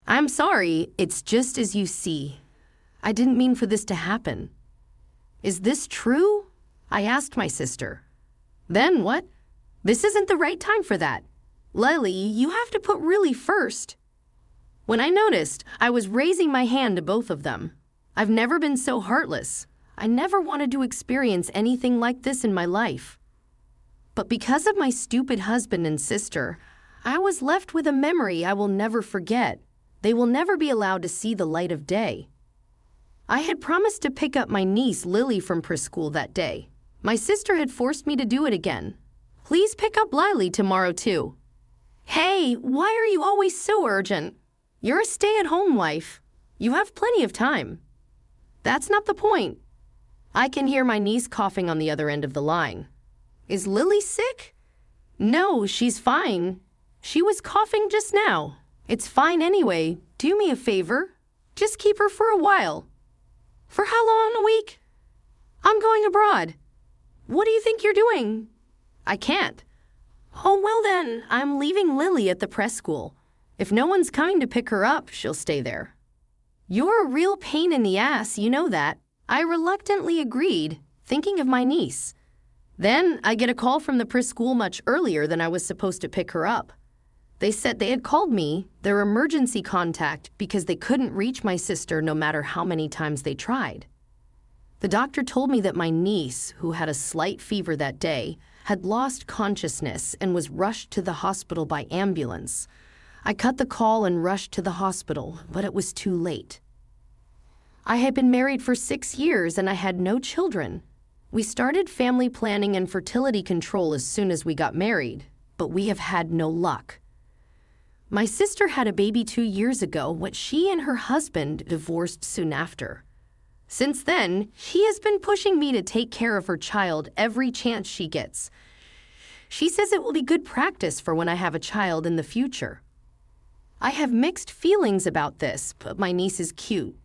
I'm sorry, it's just as you see. I didn't mean for this to happen. Is this true? I asked my sister. Then what? This isn't the right time for that. Lily, you have to put really first. When I noticed, I was raising my hand to both of them. I've never been so heartless. I never wanted to experience anything like this in my life. But because of my stupid husband and sister, I was left with a memory I will never forget. They will never be allowed to see the light of day. I had promised to pick up my niece Lily from preschool that day. My sister had forced me to do it again. Please pick up Lily tomorrow too. Hey, why are you always so urgent? You're a stay-at-home wife. You have plenty of time. That's not the point. I can hear my niece coughing on the other end of the line. Is Lily sick? No, she's fine. She was coughing just now. It's fine anyway. Do me a favor. Just keep her for a while. For how long? A week? I'm going abroad. What do you think you're doing? I can't. Oh, well then, I'm leaving Lily at the preschool. If no one's coming to pick her up, she'll stay there. You're a real pain in the ass, you know that. I reluctantly agreed, thinking of my niece. Then I get a call from the preschool much earlier than I was supposed to pick her up. They said they had called me, their emergency contact, because they couldn't reach my sister no matter how many times they tried. The doctor told me that my niece, who had a slight fever that day, had lost consciousness and was rushed to the hospital by ambulance. I cut the call and rushed to the hospital, but it was too late. I had been married for 6 years and I had no children. We started family planning and fertility control as soon as we got married, but we have had no luck. My sister had a baby 2 years ago, when she and her husband divorced soon after. Since then, she has been pushing me to take care of her child every chance she gets. She says it will be good practice for when I have a child in the future. I have mixed feelings about this, but my niece is cute.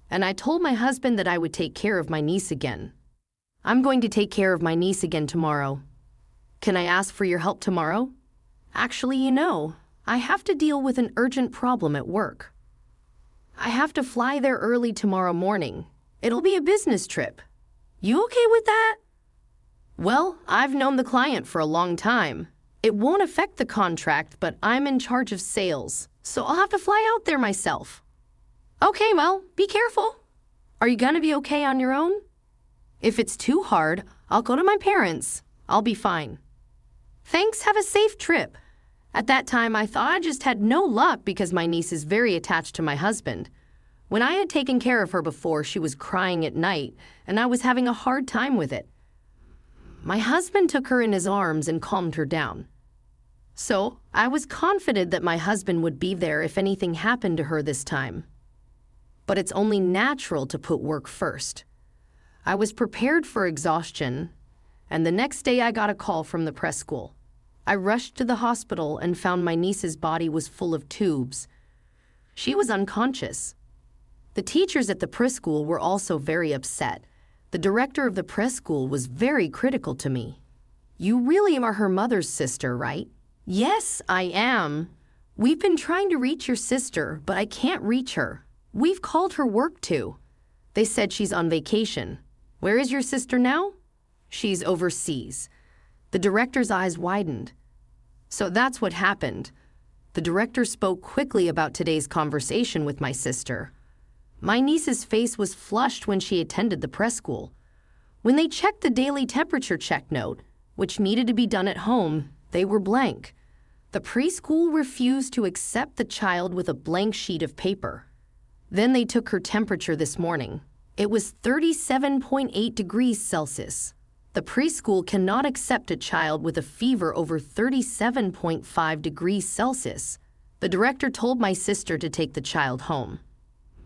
And I told my husband that I would take care of my niece again. I'm going to take care of my niece again tomorrow. Can I ask for your help tomorrow? Actually, I have to deal with an urgent problem at work. I have to fly there early tomorrow morning. It'll be a business trip. You okay with that? Well, I've known the client for a long time. It won't affect the contract, but I'm in charge of sales, so I'll have to fly out there myself. Okay, well, be careful. Are you gonna be okay on your own? If it's too hard, I'll go to my parents. I'll be fine. Thanks, have a safe trip. At that time, I thought I just had no luck because my niece is very attached to my husband. When I had taken care of her before, she was crying at night, and I was having a hard time with it. My husband took her in his arms and calmed her down. So, I was confident that my husband would be there if anything happened to her this time. But it's only natural to put work first. I was prepared for exhaustion, and the next day I got a call from the preschool. I rushed to the hospital and found my niece's body was full of tubes. She was unconscious. The teachers at the preschool were also very upset. The director of the preschool was very critical to me. You really are her mother's sister, right? Yes, I am. We've been trying to reach your sister, but I can't reach her. We've called her work too. They said she's on vacation. Where is your sister now? She's overseas. The director's eyes widened. So that's what happened. The director spoke quickly about today's conversation with my sister. My niece's face was flushed when she attended the preschool. When they checked the daily temperature check note, which needed to be done at home, they were blank. The preschool refused to accept the child with a blank sheet of paper. Then they took her temperature this morning. It was 37.8 degrees Celsius. The preschool cannot accept a child with a fever over 37.5 degrees Celsius. The director told my sister to take the child home.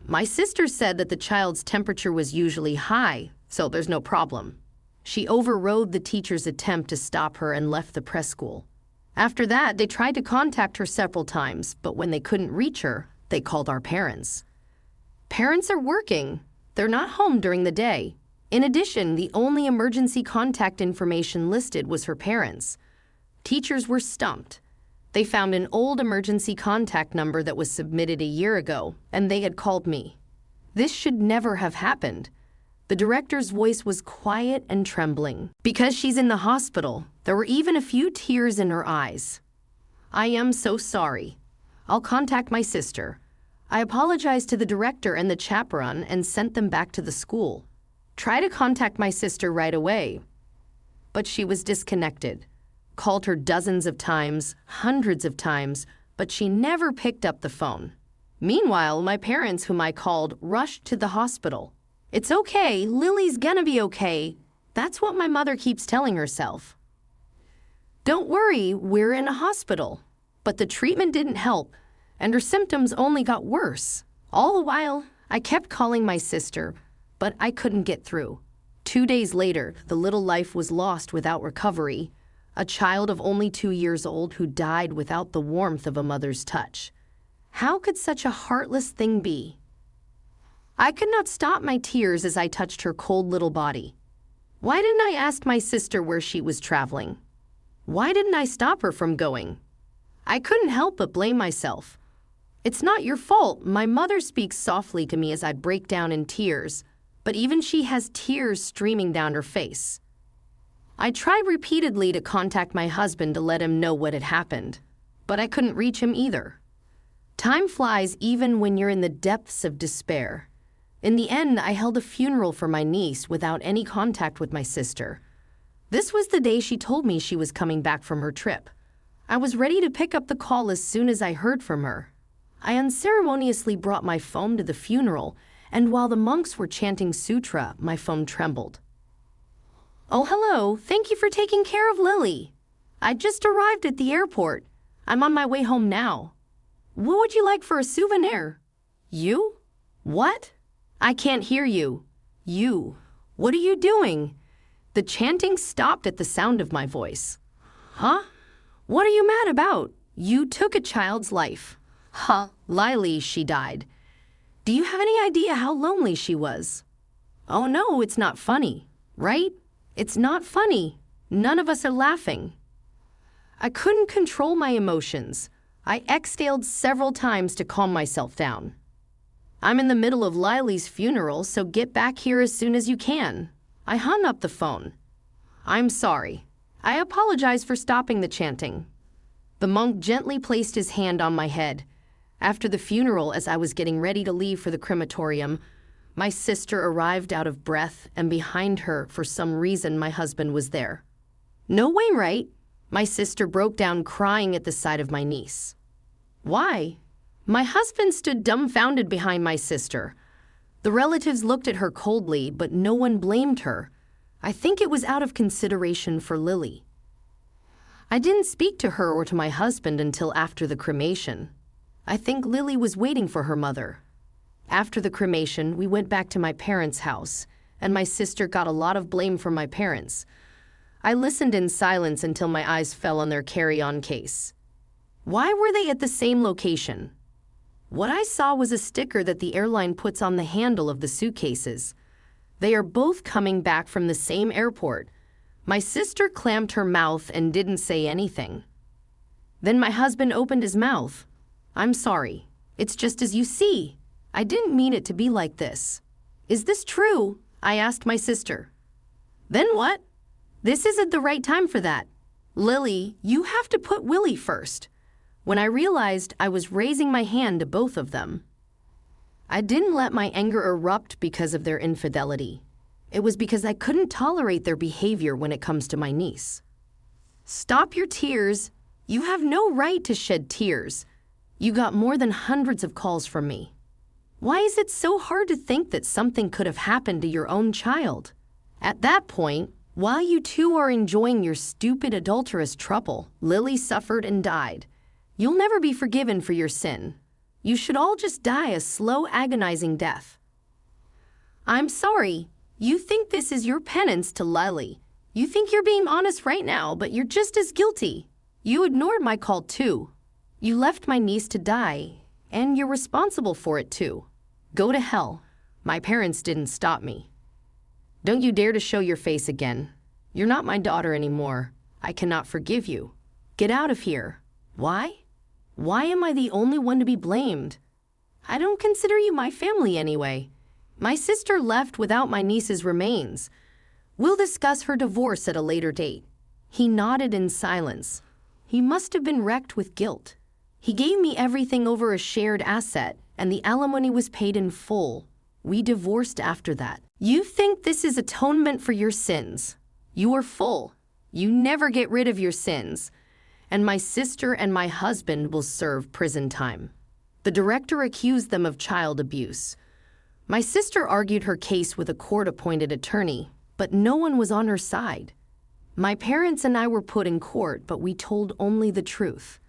My sister said that the child's temperature was usually high, so there's no problem. She overrode the teacher's attempt to stop her and left the preschool. After that, they tried to contact her several times, but when they couldn't reach her, they called our parents. Parents are working. They're not home during the day. In addition, the only emergency contact information listed was her parents. Teachers were stumped. They found an old emergency contact number that was submitted a year ago, and they had called me. This should never have happened. The director's voice was quiet and trembling. Because she's in the hospital, there were even a few tears in her eyes. I am so sorry. I'll contact my sister. I apologized to the director and the chaperone and sent them back to the school. Try to contact my sister right away. But she was disconnected. Called her dozens of times, hundreds of times, but she never picked up the phone. Meanwhile, my parents, whom I called, rushed to the hospital. It's okay, Lily's gonna be okay. That's what my mother keeps telling herself. Don't worry, we're in a hospital. But the treatment didn't help, and her symptoms only got worse. All the while, I kept calling my sister, but I couldn't get through. 2 days later, the little life was lost without recovery, a child of only 2 years old who died without the warmth of a mother's touch. How could such a heartless thing be? I could not stop my tears as I touched her cold little body. Why didn't I ask my sister where she was traveling? Why didn't I stop her from going? I couldn't help but blame myself. It's not your fault. My mother speaks softly to me as I break down in tears, but even she has tears streaming down her face. I tried repeatedly to contact my husband to let him know what had happened, but I couldn't reach him either. Time flies even when you're in the depths of despair. In the end, I held a funeral for my niece without any contact with my sister. This was the day she told me she was coming back from her trip. I was ready to pick up the call as soon as I heard from her. I unceremoniously brought my phone to the funeral, and while the monks were chanting sutra, my phone trembled. Oh, hello. Thank you for taking care of Lily. I just arrived at the airport. I'm on my way home now. What would you like for a souvenir? You? What? I can't hear you. You. What are you doing? The chanting stopped at the sound of my voice. Huh? What are you mad about? You took a child's life. Huh, Lily, she died. Do you have any idea how lonely she was? Oh no, it's not funny, right? It's not funny. None of us are laughing. I couldn't control my emotions. I exhaled several times to calm myself down. I'm in the middle of Lily's funeral, so get back here as soon as you can. I hung up the phone. I'm sorry. I apologize for stopping the chanting. The monk gently placed his hand on my head. After the funeral, as I was getting ready to leave for the crematorium, my sister arrived out of breath, and behind her, for some reason, my husband was there. No way, right? My sister broke down crying at the sight of my niece. Why? My husband stood dumbfounded behind my sister. The relatives looked at her coldly, but no one blamed her. I think it was out of consideration for Lily. I didn't speak to her or to my husband until after the cremation. I think Lily was waiting for her mother. After the cremation, we went back to my parents' house, and my sister got a lot of blame from my parents. I listened in silence until my eyes fell on their carry-on case. Why were they at the same location? What I saw was a sticker that the airline puts on the handle of the suitcases. They are both coming back from the same airport. My sister clamped her mouth and didn't say anything. Then my husband opened his mouth. I'm sorry. It's just as you see. I didn't mean it to be like this. Is this true? I asked my sister. Then what? This isn't the right time for that. Lily, you have to put Willie first. When I realized, I was raising my hand to both of them. I didn't let my anger erupt because of their infidelity. It was because I couldn't tolerate their behavior when it comes to my niece. Stop your tears. You have no right to shed tears. You got more than hundreds of calls from me. Why is it so hard to think that something could have happened to your own child? At that point, while you two are enjoying your stupid adulterous trouble, Lily suffered and died. You'll never be forgiven for your sin. You should all just die a slow, agonizing death. I'm sorry. You think this is your penance to Lily. You think you're being honest right now, but you're just as guilty. You ignored my call too. You left my niece to die, and you're responsible for it too. Go to hell. My parents didn't stop me. Don't you dare to show your face again. You're not my daughter anymore. I cannot forgive you. Get out of here. Why? Why am I the only one to be blamed? I don't consider you my family anyway. My sister left without my niece's remains. We'll discuss her divorce at a later date." He nodded in silence. He must have been wrecked with guilt. He gave me everything over a shared asset, and the alimony was paid in full. We divorced after that. You think this is atonement for your sins? You are full. You never get rid of your sins. And my sister and my husband will serve prison time. The director accused them of child abuse. My sister argued her case with a court-appointed attorney, but no one was on her side. My parents and I were put in court, but we told only the truth.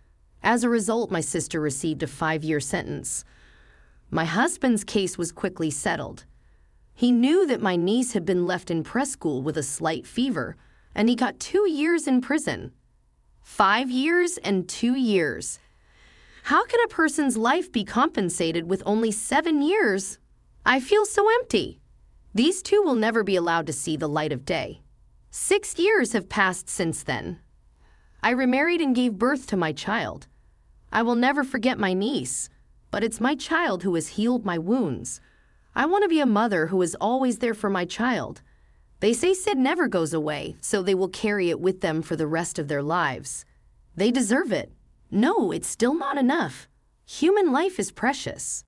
As a result, my sister received a 5-year sentence. My husband's case was quickly settled. He knew that my niece had been left in press school with a slight fever, and he got 2 years in prison. 5 years and 2 years. How can a person's life be compensated with only 7 years? I feel so empty. These two will never be allowed to see the light of day. 6 years have passed since then. I remarried and gave birth to my child. I will never forget my niece, but it's my child who has healed my wounds. I want to be a mother who is always there for my child. They say Sid never goes away, so they will carry it with them for the rest of their lives. They deserve it. No, it's still not enough. Human life is precious.